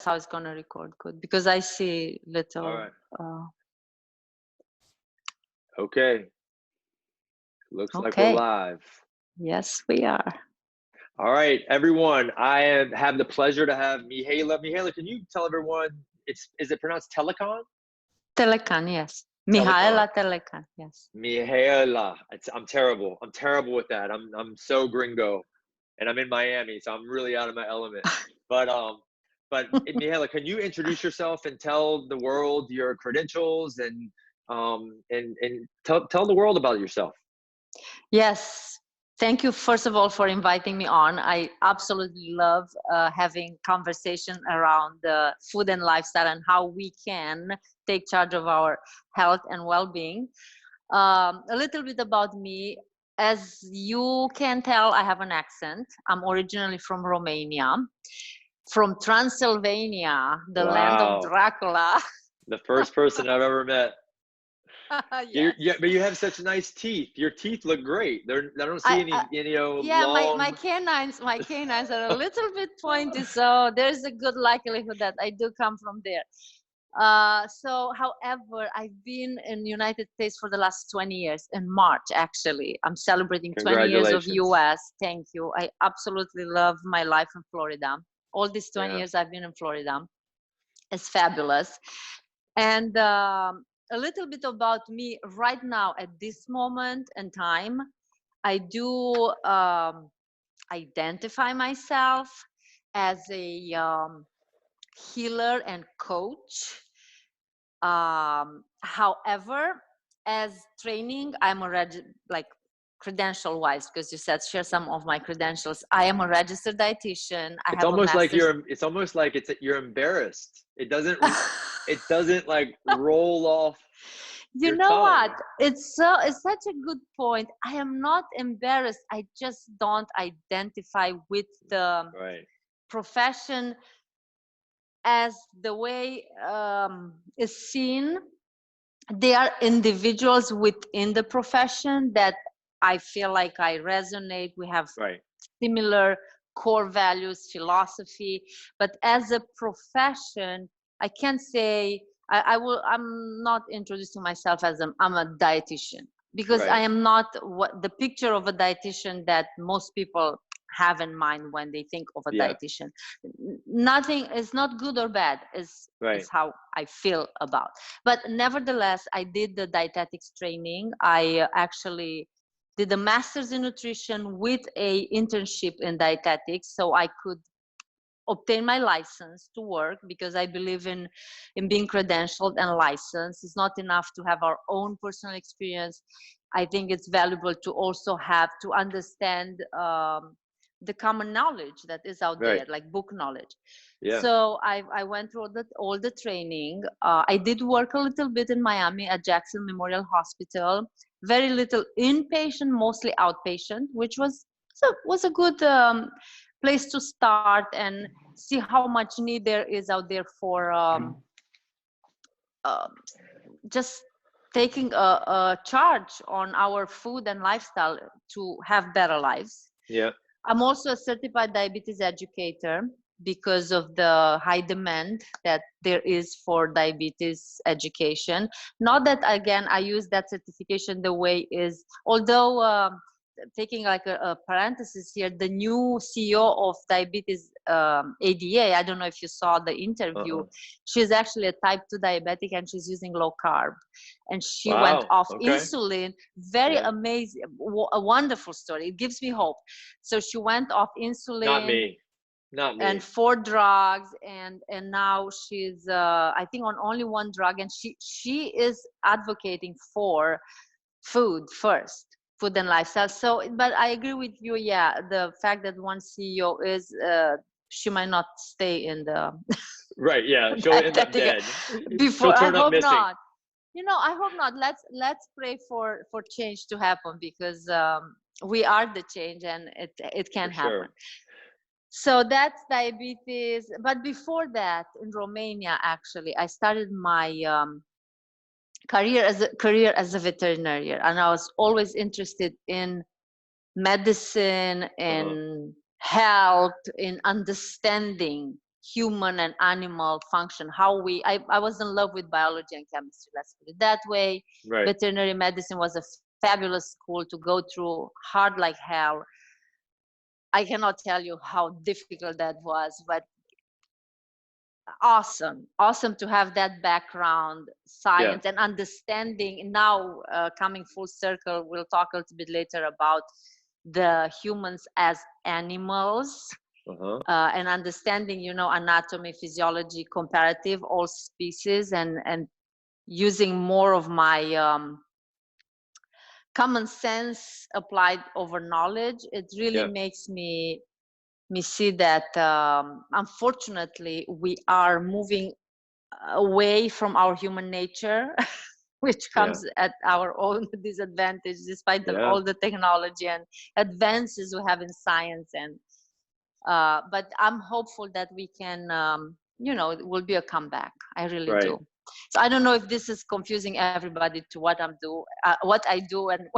how it's gonna record good, because I see little. All right. Okay. Looks like we're live. Yes, we are. All right, everyone. I have the pleasure to have Mihaela. Mihaela, can you tell everyone, is it pronounced Telecan? Telecan, yes. Telecan. Mihaela Telecan, yes. Mihaela. I'm terrible. I'm terrible with that. I'm so gringo, and I'm in Miami, so I'm really out of my element. But Mihaela, can you introduce yourself and tell the world your credentials and tell the world about yourself? Yes. Thank you, first of all, for inviting me on. I absolutely love having conversation around food and lifestyle and how we can take charge of our health and well-being. A little bit about me. As you can tell, I have an accent. I'm originally from Romania, from Transylvania, the land of Dracula. The first person I've ever met. Yes. But you have such nice teeth. Your teeth look great. I don't see any yeah, long... my canines are a little bit pointy, so there's a good likelihood that I do come from there. So, however, I've been in the United States for the last 20 years. In March, actually, I'm celebrating 20 years of US. Thank you. I absolutely love my life in Florida. All these 20 years I've been in Florida. It's fabulous. And a little bit about me right now at this moment in time. I do identify myself as a healer and coach. However, as training, I'm credential wise, because you said share some of my credentials. I am a registered dietitian. It's almost like you're embarrassed. It doesn't like roll off. You know what? It's such a good point. I am not embarrassed. I just don't identify with the profession as the way is seen. There are individuals within the profession that I feel like I resonate. We have similar core values, philosophy, but as a profession, I can't say I'm not introducing myself as I'm a dietitian, because I am not what the picture of a dietitian that most people have in mind when they think of a dietitian. Nothing is not good or bad, is how I feel about. But nevertheless, I did the dietetics training. I actually did a master's in nutrition with a internship in dietetics, so I could obtain my license to work, because I believe in being credentialed and licensed. It's not enough to have our own personal experience. I think it's valuable to also have to understand the common knowledge that is out there, like book knowledge. So I went through all the training. I did work a little bit in Miami at Jackson Memorial Hospital. Very little inpatient, mostly outpatient, which was a good place to start and see how much need there is out there for just taking a charge on our food and lifestyle to have better lives. I'm also a certified diabetes educator, because of the high demand that there is for diabetes education. Not that, again, I use that certification the way is, although taking like a parenthesis here, the new CEO of diabetes ADA, I don't know if you saw the interview, she's actually a type 2 diabetic and she's using low carb. And she went off insulin. Very amazing, a wonderful story. It gives me hope. So she went off insulin. Not me. And 4 drugs, and now she's I think on only 1 drug, and she is advocating for food first, food and lifestyle. So, but I agree with you. Yeah, the fact that one CEO is she might not stay in the she'll end up dead before. I hope not. I hope not. Let's pray for change to happen, because we are the change, and it can happen. So that's diabetes. But before that, in Romania, actually, I started my career as a veterinarian, and I was always interested in medicine and health, in understanding human and animal function, how I was in love with biology and chemistry, let's put it that way. Right. Veterinary medicine was a fabulous school to go through, hard like hell. I cannot tell you how difficult that was, but awesome to have that background, science and understanding. Now coming full circle, we'll talk a little bit later about the humans as animals. And understanding, you know, anatomy, physiology, comparative, all species, and using more of my common sense applied over knowledge. It really makes me see that unfortunately we are moving away from our human nature, which comes at our own disadvantage, despite all the technology and advances we have in science. And but I'm hopeful that we can, you know, it will be a comeback. I really do. So I don't know if this is confusing everybody to what what I do, and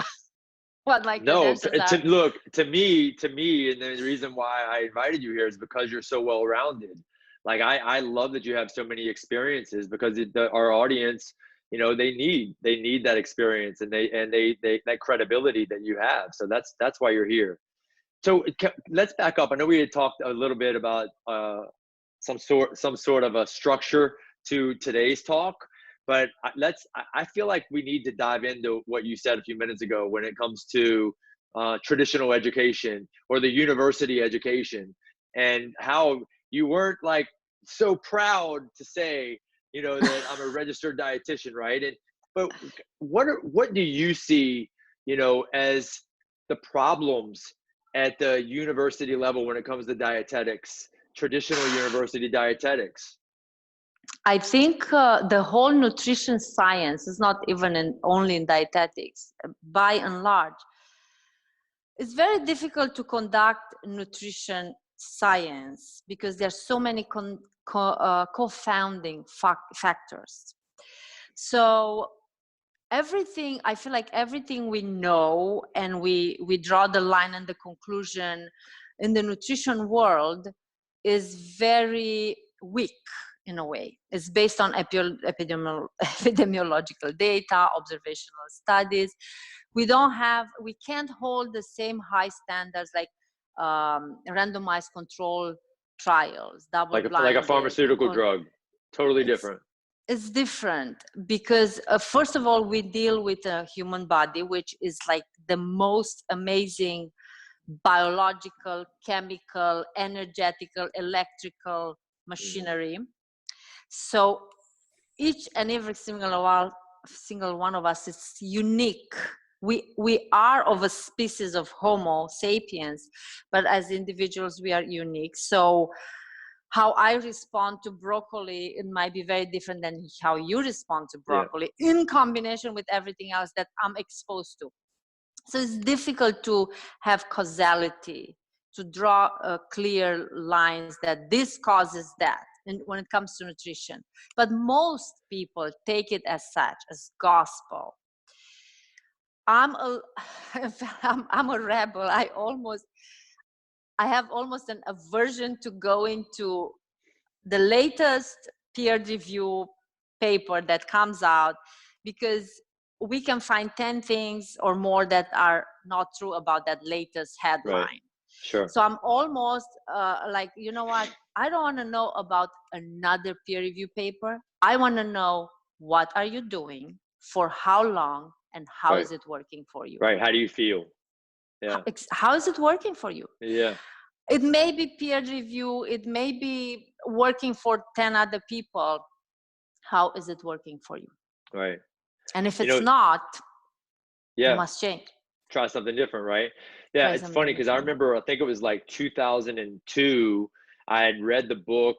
what my credentials are. Look, to me, and the reason why I invited you here is because you're so well-rounded. Like I love that you have so many experiences, because our audience, you know, they need that experience, and they that credibility that you have. So that's why you're here. So let's back up. I know we had talked a little bit about some sort of a structure to today's talk, but I feel like we need to dive into what you said a few minutes ago when it comes to traditional education or the university education, and how you weren't like so proud to say, you know, that I'm a registered dietitian, right? But what do you see, you know, as the problems at the university level when it comes to dietetics, traditional university dietetics? I think the whole nutrition science is not even only in dietetics. By and large, it's very difficult to conduct nutrition science because there are so many co-founding factors. So everything, I feel like everything we know and we draw the line and the conclusion in the nutrition world is very weak in a way. It's based on epidemiological data, observational studies. We can't hold the same high standards like randomized control trials, double-blind. Like a pharmaceutical drug, totally different. It's different because first of all, we deal with a human body, which is like the most amazing biological, chemical, energetical, electrical machinery. So each and every single one of us is unique. We are of a species of Homo sapiens, but as individuals, we are unique. So how I respond to broccoli, it might be very different than how you respond to broccoli in combination with everything else that I'm exposed to. So it's difficult to have causality, to draw clear lines that this causes that, and when it comes to nutrition. But most people take it as such, as gospel. I'm a rebel. I have almost an aversion to go into the latest peer review paper that comes out, because we can find 10 things or more that are not true about that latest headline. Right. Sure. So I'm almost like, you know what? I don't want to know about another peer review paper. I want to know, what are you doing, for how long, and how is it working for you? Right. How do you feel? Yeah. How is it working for you? Yeah. It may be peer review. It may be working for 10 other people. How is it working for you? Right. And if it's not, you must change. Try something different, right? Yeah, it's funny because I remember, I think it was like 2002, I had read the book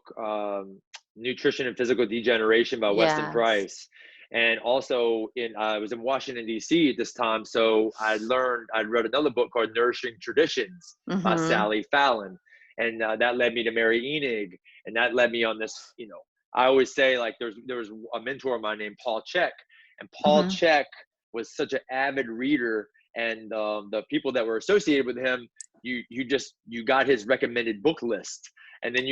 Nutrition and Physical Degeneration by Weston Price. And also I was in Washington, D.C. at this time. So I'd read another book called Nourishing Traditions by Sally Fallon. And that led me to Mary Enig. And that led me on this, you know, I always say, like, there was a mentor of mine named Paul Chek. And Paul Chek was such an avid reader. And the people that were associated with him, you got his recommended book list. And then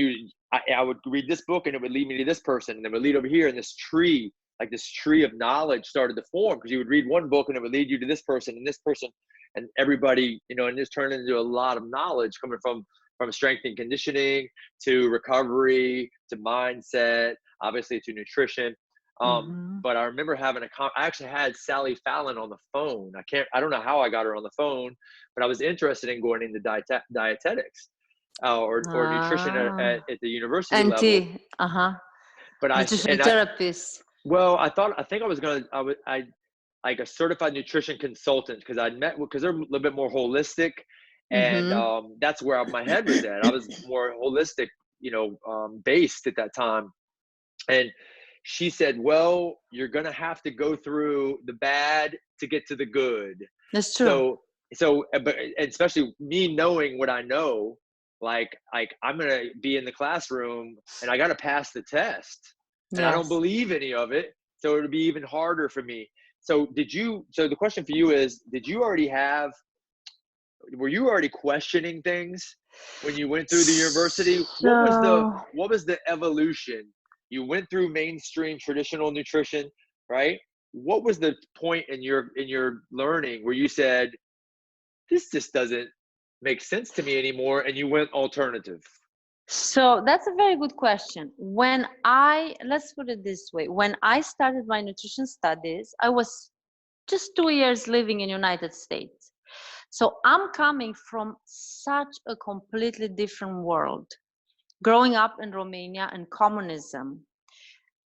I would read this book and it would lead me to this person, and then it would lead over here, and this tree, like this tree of knowledge started to form, because you would read one book and it would lead you to this person and this person and everybody, you know, and just turned into a lot of knowledge coming from strength and conditioning to recovery to mindset, obviously to nutrition. But I remember having I actually had Sally Fallon on the phone. I don't know how I got her on the phone, but I was interested in going into dietetics or nutrition at the university level. But nutrition therapist. Well, I think I was like a certified nutrition consultant, because they're a little bit more holistic, and that's where my head was at. I was more holistic, you know, based at that time. And she said, well, you're going to have to go through the bad to get to the good. That's true. So, but especially me knowing what I know, like I'm going to be in the classroom and I got to pass the test, and I don't believe any of it. So it'll be even harder for me. So the question for you is, were you already questioning things when you went through the university? What was the evolution? You went through mainstream traditional nutrition, right? What was the point in your learning where you said, this just doesn't make sense to me anymore, and you went alternative? So that's a very good question. Let's put it this way. When I started my nutrition studies, I was just 2 years living in United States. So I'm coming from such a completely different world. Growing up in Romania and communism,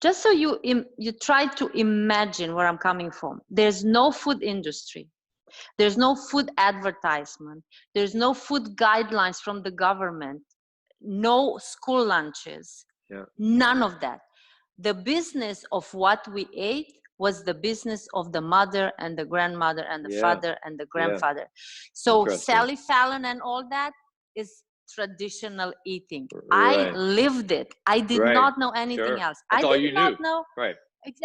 just so you try to imagine where I'm coming from. There's no food industry. There's no food advertisement. There's no food guidelines from the government. No school lunches. None of that. The business of what we ate was the business of the mother and the grandmother and the father and the grandfather. So Sally Fallon and all that is traditional eating. I lived it. I did not know anything else. That's all you knew.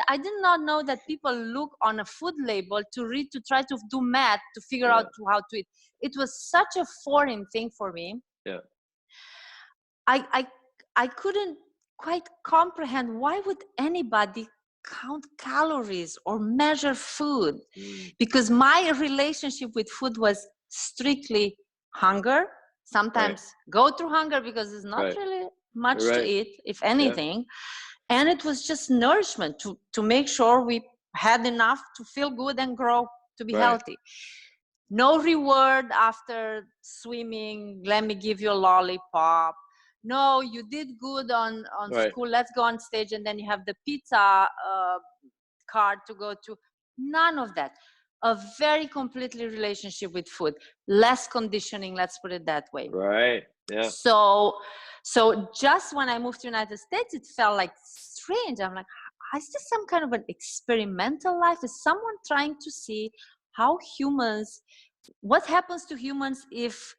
I did not know that people look on a food label to read, to try to do math, to figure out how to eat. It was such a foreign thing for me. I couldn't quite comprehend, why would anybody count calories or measure food? Because my relationship with food was strictly hunger. Sometimes go through hunger because there's not really much to eat, if anything. And it was just nourishment to make sure we had enough to feel good and grow, to be healthy. No reward after swimming, let me give you a lollipop. No, you did good on school, let's go on stage, and then you have the pizza card to go to. None of that. A very completely relationship with food. Less conditioning, let's put it that way. So just when I moved to the United States, it felt like strange. I'm like, is this some kind of an experimental life? Is someone trying to see what happens to humans if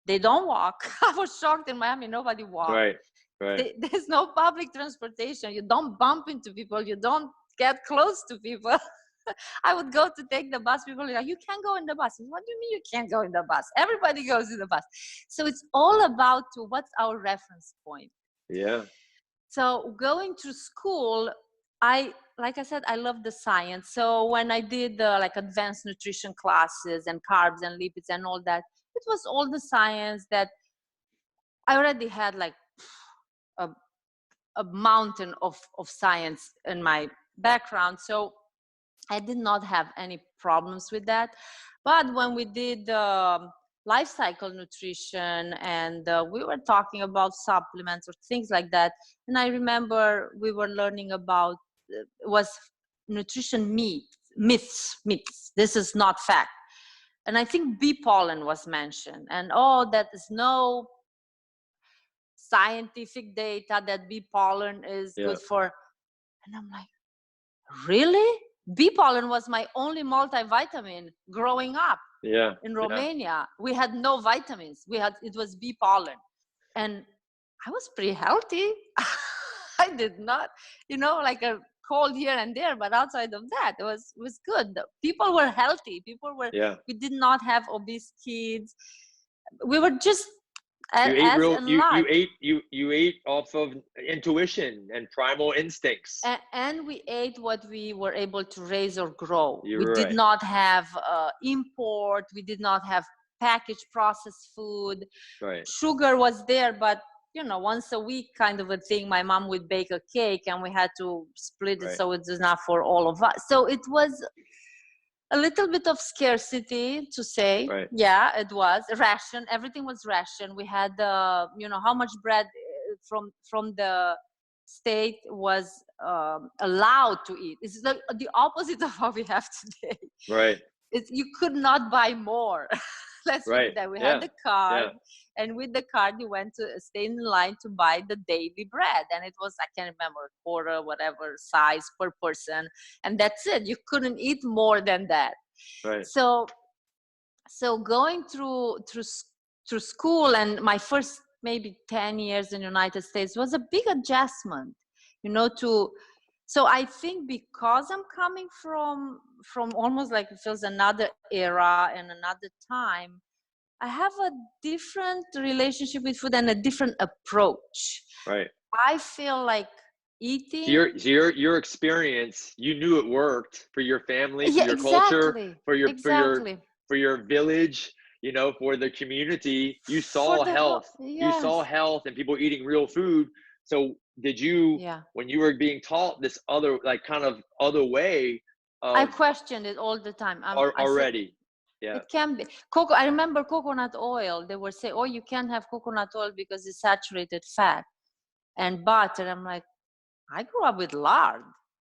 they don't walk? I was shocked. In Miami, nobody walked. There's no public transportation. You don't bump into people. You don't get close to people. I would go to take the bus. People are like, you can't go in the bus. What do you mean you can't go in the bus? Everybody goes in the bus. So it's all about what's our reference point. So going to school, like I said, I love the science. So when I did like advanced nutrition classes and carbs and lipids and all that, it was all the science that I already had, like a mountain of science in my background. So I did not have any problems with that. But when we did life cycle nutrition and we were talking about supplements or things like that, and I remember we were learning about was nutrition myths. This is not fact. And I think bee pollen was mentioned, and that is no scientific data that bee pollen is good for. And I'm like, really? Bee pollen was my only multivitamin growing up in Romania. We had no vitamins. It was bee pollen. And I was pretty healthy. I did not, like a cold here and there, but outside of that, it was good. People were healthy. We did not have obese kids. We were just You ate as real, in life. you ate off of intuition and primal instincts. And we ate what we were able to raise or grow. You're We did right. not have import. We did not have packaged processed food. Right. Sugar was there, but you know, once a week kind of a thing. My mom would bake a cake and we had to split it, Right. so it's enough for all of us. So it was a little bit of scarcity, to say. Right. Yeah, it was ration. Everything was ration. We had you know, how much bread from the state was allowed to eat. It's the opposite of what we have today. Right. You could not buy more. Let's put it that. We had the card, and with the card you went to stay in line to buy the daily bread, and it was, I can't remember, a quarter, whatever size per person, and that's it. You couldn't eat more than that. Right. So going through school, and my first maybe 10 years in the United States was a big adjustment, you know, so I think because I'm coming from almost like it feels another era and another time, I have a different relationship with food and a different approach. Right. I feel like eating. So your experience, you knew it worked for your family, for your culture, for your village, you know, for the community. You saw health. You saw health and people eating real food. So did you, when you were being taught this other, like kind of other way, I questioned it all the time. Already. It can be cocoa. I remember coconut oil. They were saying, "Oh, you can't have coconut oil because it's saturated fat," and butter. I'm like, I grew up with lard.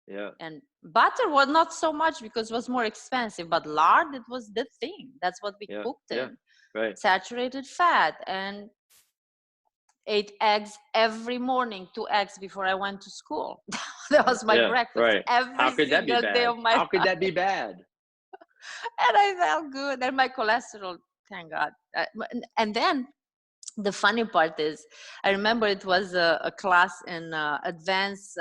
Yeah. And butter was not so much because it was more expensive, but lard, it was the thing. That's what we cooked in. Right. Saturated fat, and ate eggs every morning, 2 eggs before I went to school. That was my breakfast every single day of my life. How could that be bad? And I felt good, and my cholesterol, thank God. And then the funny part is, I remember it was a class in advanced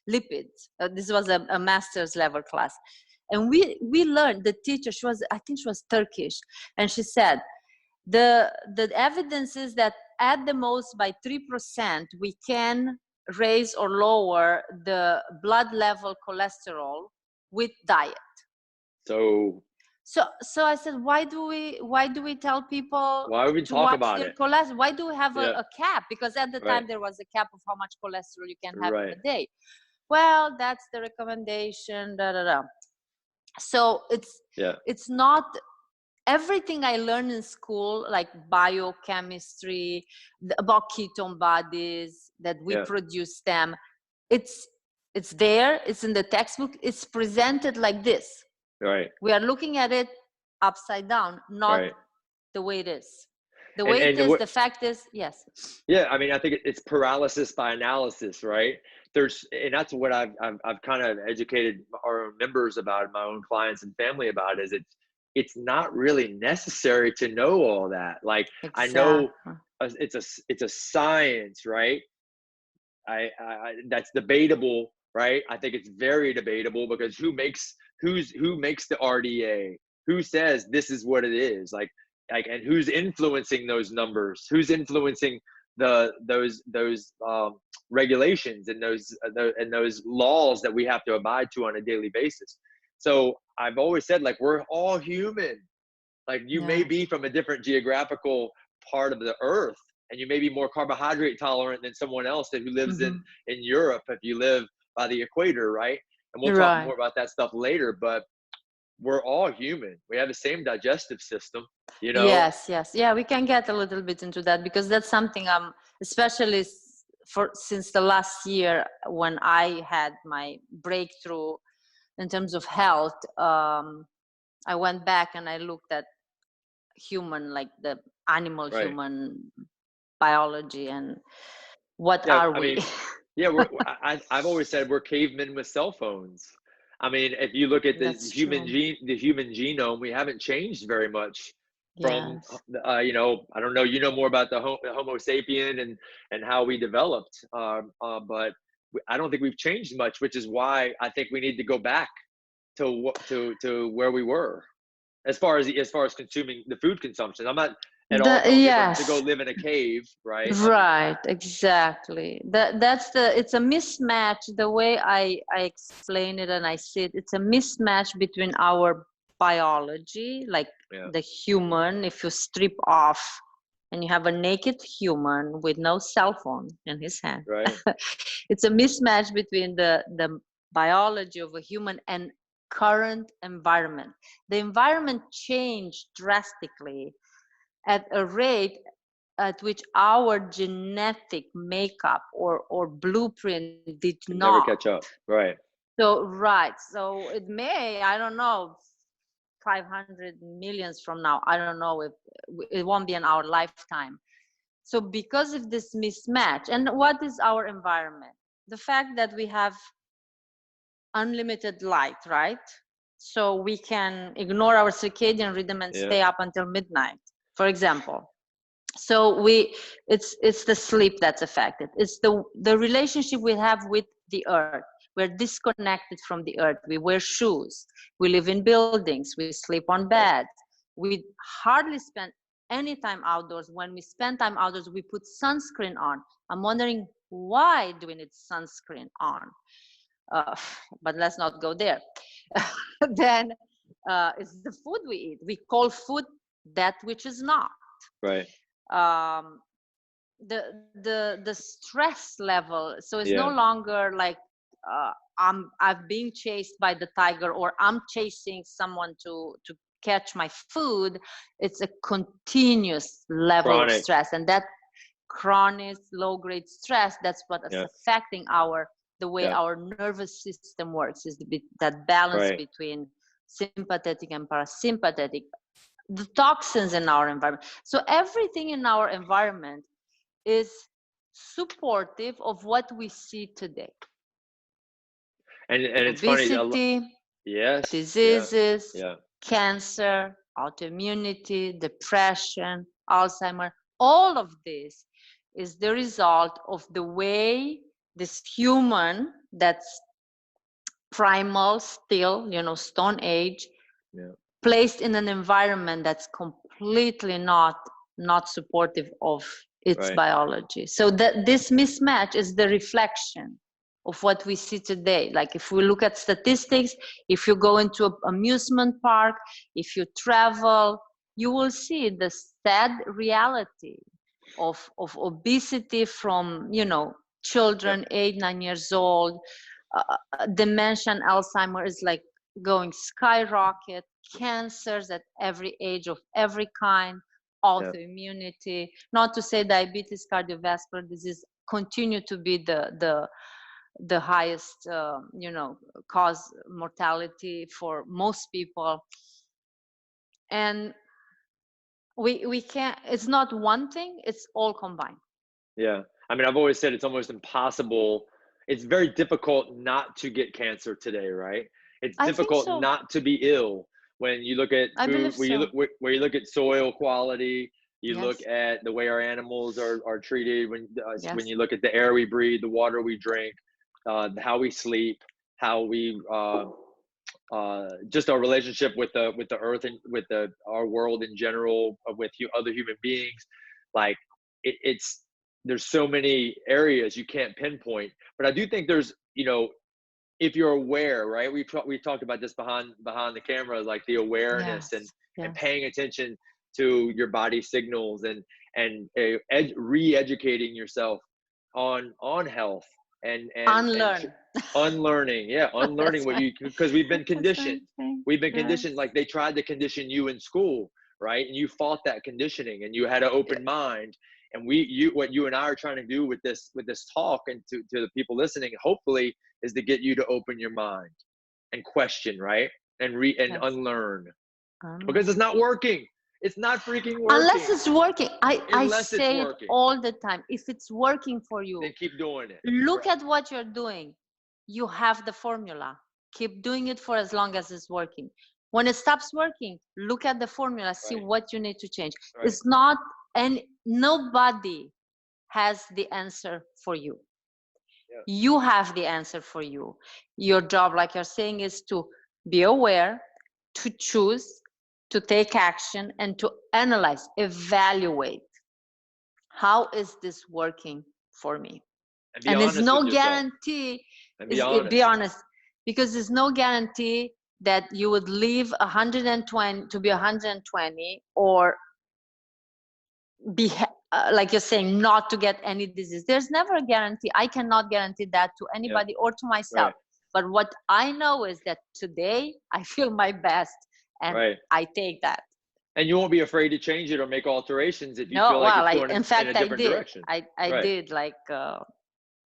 lipids. This was a master's level class. And we learned, the teacher, I think she was Turkish, and she said, the evidence is that at the most by 3% we can raise or lower the blood level cholesterol with diet. So I said, why do we tell people, why would we talk about it? Cholesterol? Why do we have a cap? Because at the time there was a cap of how much cholesterol you can have in a day. Well, that's the recommendation. So it's not everything I learned in school, like biochemistry, about ketone bodies, that we produce them. It's there. It's in the textbook. It's presented like this. Right. We are looking at it upside down, not the way it is. The way it is, the fact is, yes. Yeah, I mean, I think it's paralysis by analysis, right? And that's what I've kind of educated our members about, my own clients and family about, is it's not really necessary to know all that. Like, I know it's a science, right? I that's debatable, right? I think it's very debatable, because who makes the RDA? Who says this is what it is? Like, and who's influencing those numbers? Who's influencing those regulations and those laws that we have to abide to on a daily basis? So I've always said, like, we're all human. Like, you may be from a different geographical part of the earth, and you may be more carbohydrate tolerant than someone else who lives in Europe, if you live by the equator, right? And we'll talk more about that stuff later, but we're all human. We have the same digestive system, you know? Yes. Yeah, we can get a little bit into that, because that's something especially since the last year when I had my breakthrough in terms of health. I went back and I looked at human, like the animal human biology, and what are we? I mean, I've always said we're cavemen with cell phones. I mean, if you look at the human genome, we haven't changed very much from, you know, I don't know, you know more about the Homo sapien and how we developed, but I don't think we've changed much, which is why I think we need to go back to where we were as far as consuming the food consumption. I'm not at all yes. to go live in a cave, right? Right, exactly. It's a mismatch. The way I explain it and I see it, it's a mismatch between our biology, like the human. If you strip off and you have a naked human with no cell phone in his hand, right? It's a mismatch between the biology of a human and current environment. The environment changed drastically at a rate at which our genetic makeup or blueprint did Can not never catch up, right? So it may, I don't know, 500 millions from now, I don't know if it won't be in our lifetime. So because of this mismatch, and what is our environment? The fact that we have unlimited light, right? So we can ignore our circadian rhythm and stay up until midnight, for example. So it's the sleep that's affected. It's the relationship we have with the earth. We're disconnected from the earth. We wear shoes. We live in buildings. We sleep on beds. We hardly spend any time outdoors. When we spend time outdoors, we put sunscreen on. I'm wondering, why do we need sunscreen on? But let's not go there. Then it's the food we eat. We call food that which is not. Right. The stress level. So it's no longer like I've been chased by the tiger, or I'm chasing someone to catch my food. It's a continuous level of stress, and that chronic low-grade stress, that's what is affecting the way our nervous system works, is that balance between sympathetic and parasympathetic, the toxins in our environment. So everything in our environment is supportive of what we see today. And it's obesity, funny, diseases, cancer, autoimmunity, depression, Alzheimer, all of this is the result of the way this human that's primal still, Stone Age, placed in an environment that's completely not supportive of its biology. So this mismatch is the reflection of what we see today. Like if we look at statistics, if you go into an amusement park, if you travel, you will see the sad reality of obesity from, children 8, 9 years old. Dementia and Alzheimer is like going skyrocket. Cancers at every age of every kind, autoimmunity, not to say diabetes, cardiovascular disease continue to be the highest cause mortality for most people. And we can't, it's not one thing, it's all combined. I mean, I've always said it's almost impossible. It's very difficult not to get cancer today, right? It's difficult not to be ill when you look at food, where you look at soil quality, you look at the way our animals are treated, when you look at the air we breathe, the water we drink, how we sleep, how we just our relationship with the earth and with our world in general, with other human beings. Like it's there's so many areas you can't pinpoint, but I do think there's, if you're aware, right? We talked about this behind the camera, like the awareness and paying attention to your body signals and re-educating yourself on health and unlearning what you, because we've been conditioned. Like they tried to condition you in school, right? And you fought that conditioning and you had an open mind. And what you and I are trying to do with this talk, and to the people listening, hopefully, is to get you to open your mind and question, right? And unlearn, because it's not working. It's not freaking working. Unless it's working. I say it all the time. If it's working for you, then keep doing it. Look at what you're doing. You have the formula. Keep doing it for as long as it's working. When it stops working, look at the formula, see what you need to change. It's not, and nobody has the answer for you. You have the answer for you. Your job, like you're saying, is to be aware, to choose, to take action and to analyze, evaluate, how is this working for me? And there's no guarantee. And be honest. Be honest, because there's no guarantee that you would live 120 to be 120, or be like you're saying, not to get any disease. There's never a guarantee. I cannot guarantee that to anybody or to myself. But what I know is that today I feel my best, and I take that. And you won't be afraid to change it or make alterations if you feel like it's going in a different direction. I did like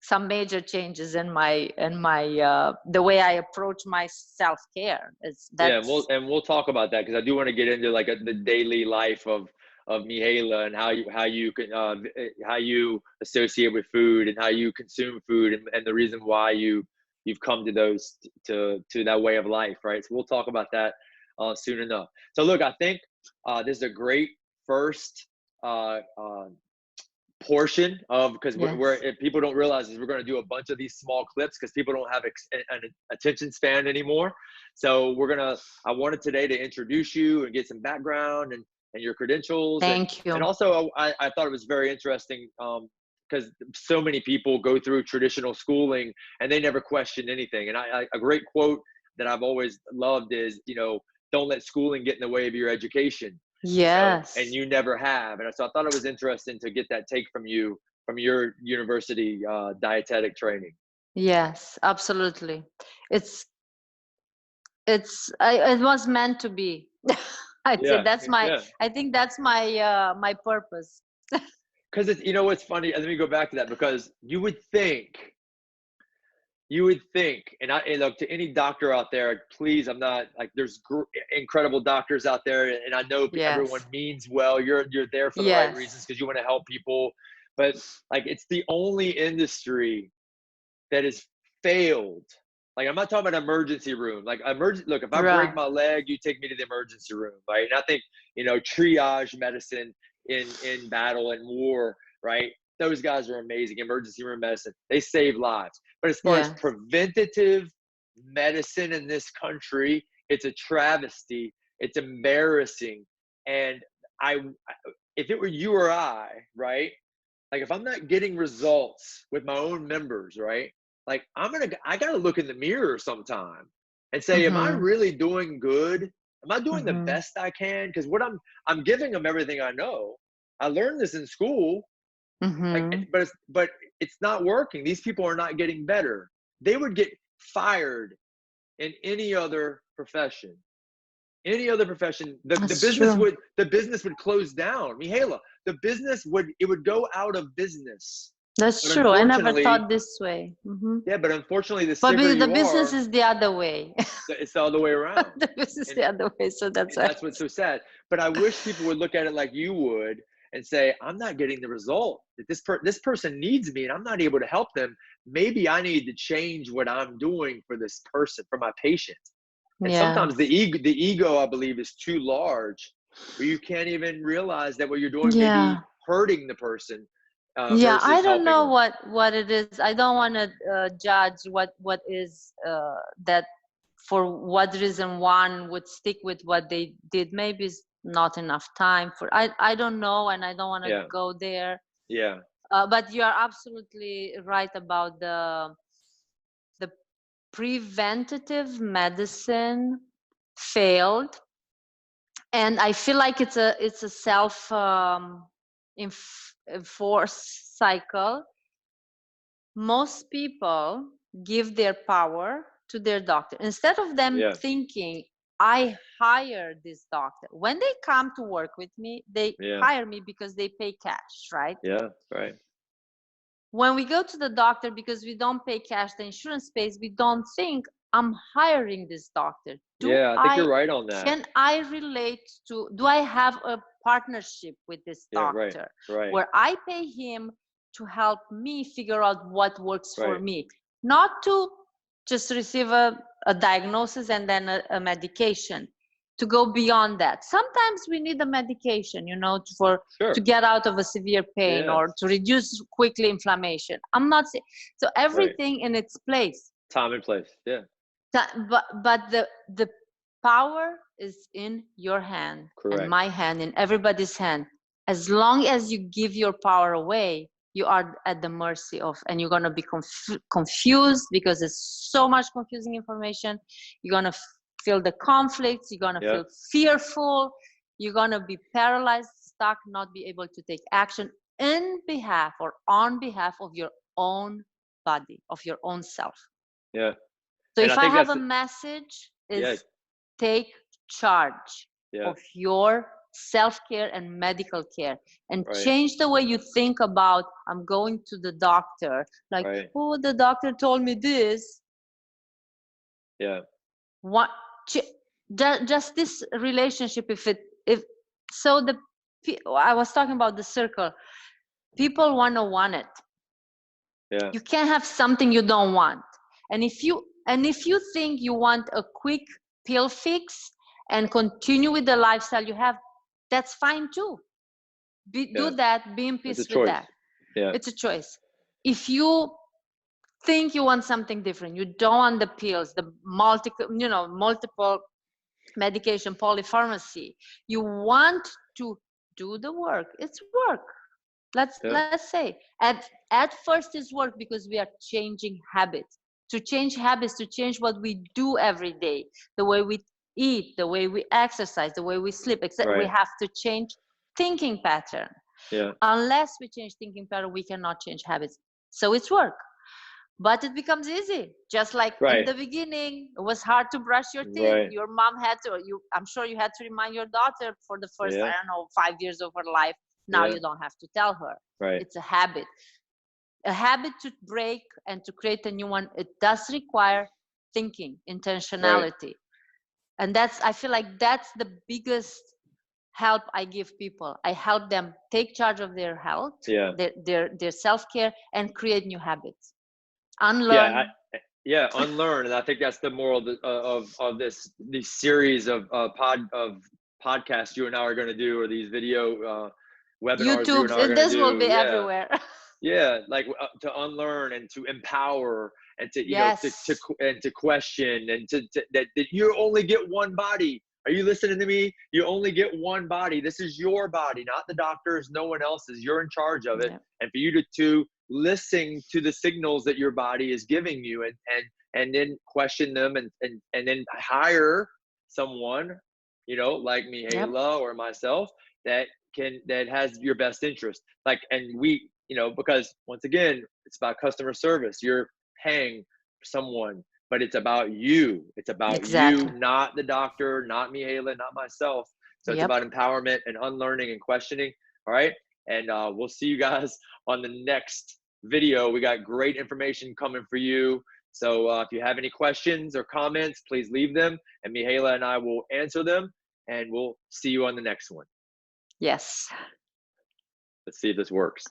some major changes in my the way I approach my self-care. And we'll talk about that, because I do want to get into like the daily life of Mihaela, and how you associate with food and how you consume food, and the reason why you've come to that way of life, right? So we'll talk about that soon enough. So look, I think this is a great first portion of, because if people don't realize, is we're going to do a bunch of these small clips because people don't have an attention span anymore. So I wanted today to introduce you and get some background and your credentials. Thank you. And also I thought it was very interesting because so many people go through traditional schooling and they never question anything. And a great quote that I've always loved is, don't let schooling get in the way of your education. Yes. And you never have. And so I thought it was interesting to get that take from you, from your university dietetic training. Yes, absolutely. It was meant to be. I think that's my purpose. Because it's funny. Let me go back to that, because you would think, and look, to any doctor out there, please, I'm not like, there's incredible doctors out there, and I know everyone means well. You're there for the right reasons, because you want to help people, but like, it's the only industry that has failed. Like, I'm not talking about emergency room. Like, look, if I break my leg, you take me to the emergency room, right? And I think, triage medicine in battle and war, right? Those guys are amazing. Emergency room medicine, they save lives. But as far as preventative medicine in this country, it's a travesty. It's embarrassing. And if it were you or I, right? Like, if I'm not getting results with my own members, right? Like, I got to look in the mirror sometime and say, am I really doing good? Am I doing the best I can? Because what I'm giving them everything I know. I learned this in school, but it's not working. These people are not getting better. They would get fired in any other profession. The business would close down. Mihaela, the business would go out of business. That's true. I never thought this way. Yeah, but unfortunately, the business is the other way. It's the other way around. The business is the other way, so that's what's so sad. But I wish people would look at it like you would and say, I'm not getting the result. This person needs me, and I'm not able to help them. Maybe I need to change what I'm doing for this person, for my patient. And sometimes the ego, I believe, is too large, where you can't even realize that what you're doing may be hurting the person. I don't know what it is. I don't want to judge what is that, for what reason one would stick with what they did. Maybe it's not enough time for, I don't know, and I don't want to go there. But you are absolutely right about the preventative medicine failed, and I feel like it's a self enforced cycle. Most people give their power to their doctor instead of them thinking, I hire this doctor. When they come to work with me, they hire me because they pay cash, right? When we go to the doctor, because we don't pay cash, the insurance pays, we don't think, I'm hiring this doctor. I think you're right on that. Can I relate to, do I have a partnership with this doctor where I pay him to help me figure out what works for me, not to just receive a diagnosis and then a medication, to go beyond that. Sometimes we need a medication, to get out of a severe pain or to reduce quickly inflammation. I'm not saying, so everything in its place. Time and place, But the power is in your hand. Correct. And my hand, in everybody's hand. As long as you give your power away, you are at the mercy of, and you're going to be confused because there's so much confusing information. You're going to feel the conflicts. You're going to feel fearful. You're going to be paralyzed, stuck, not be able to take action in behalf or on behalf of your own body, of your own self. Yeah. So if I have a message, is take charge of your self-care and medical care, and change the way you think about, I'm going to the doctor, like, oh, the doctor told me this. What, just this relationship, I was talking about the circle. People want it. You can't have something you don't want. And if you think you want a quick pill fix and continue with the lifestyle you have, that's fine too. Do that, be in peace with that. It's a choice. If you think you want something different, you don't want the pills, the multiple medication, polypharmacy, you want to do the work, it's work. Let's say at first it's work, because we are changing habits. To change habits, to change what we do every day, the way we eat, the way we exercise, the way we sleep, except we have to change thinking pattern. Unless we change thinking pattern, we cannot change habits. So it's work, but it becomes easy. Just like in the beginning, it was hard to brush your teeth. Your mom had to, I'm sure you had to remind your daughter for the first, I don't know, 5 years of her life. Now you don't have to tell her. It's a habit. A habit to break and to create a new one, it does require thinking, intentionality. And I feel like that's the biggest help I give people. I help them take charge of their health, their self-care, and create new habits. Unlearn. Unlearn. And I think that's the moral of this series of podcasts you and I are going to do, or these video webinars you and I are going to do. This will be everywhere. Like to unlearn and to empower and to to question, and that you only get one body. Are you listening to me? You only get one body. This is your body, not the doctor's, no one else's. You're in charge of it. And for you to listen to the signals that your body is giving you, and then question them, and then hire someone, like Mihaela or myself, that has your best interest. Like, and we, because once again, it's about customer service. You're paying someone, but it's about you. It's about you, not the doctor, not Mihaela, not myself. So it's about empowerment and unlearning and questioning. All right. And we'll see you guys on the next video. We got great information coming for you. So if you have any questions or comments, please leave them, and Mihaela and I will answer them, and we'll see you on the next one. Yes. Let's see if this works.